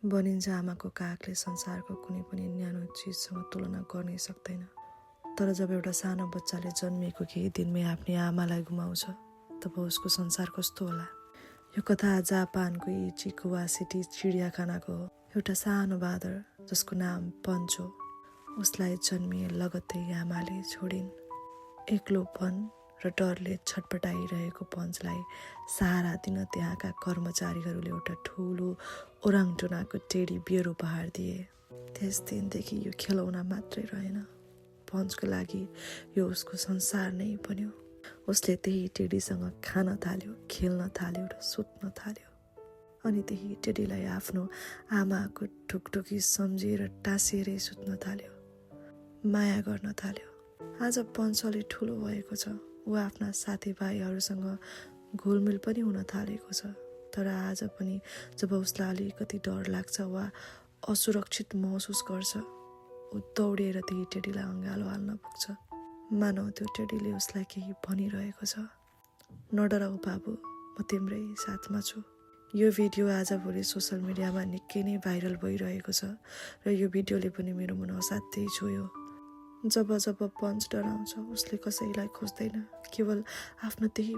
भनिन्छ आमाको काखले संसारको कुनै पनि न्यानो चिजसँग तुलना गर्नै सक्दैन। तर जब एउटा सानो बच्चाले जन्मिएको केही दिनमै आफ्नै आमालाई गुमाउँछ तब उसको संसार कस्तो होला। यो कथा जापानको इचिकुवा सिटी चिडियाखानाको हो। एउटा सानो बाँदर जसको नाम पञ्च हो, उसलाई जन्मिए लगत्तै आमाले छोडिन्। एक्लोपन र डरले छटपटाइरहेको पञ्चलाई सहारा दिन त्यहाँका कर्मचारीहरूले एउटा ठुलो ओराङटुनाको टेडी बियर उपहार दिए। त्यस दिनदेखि यो खेलौना मात्रै रहेन, पञ्चको लागि यो उसको संसार नै बन्यो। उसले त्यही टेडीसँग खान थाल्यो, खेल्न थाल्यो र सुत्न थाल्यो। अनि त्यही टेडीलाई आफ्नो आमाको ढुकढुकी सम्झेर टाँसिएरै सुत्न थाल्यो, माया गर्न थाल्यो। आज पञ्चले ठुलो भएको छ, ऊ आफ्ना साथीभाइहरूसँग घुलमिल पनि हुन थालेको छ। तर आज पनि जब उसलाई अलिकति डर लाग्छ वा असुरक्षित महसुस गर्छ, ऊ दौडिएर त्यही टेडीलाई अँगालो हाल्न पुग्छ। मानौ त्यो टेडीले उसलाई केही भनिरहेको छ, नडराऊ बाबु, म तिम्रै साथमा छु। यो भिडियो आजभोलि सोसल मिडियामा निकै नै भाइरल भइरहेको छ र यो भिडियोले पनि मेरो मन असाध्यै छोयो। जब जब पञ्च डराउँछ उसले कसैलाई खोज्दैन, केवल आफ्नो त्यही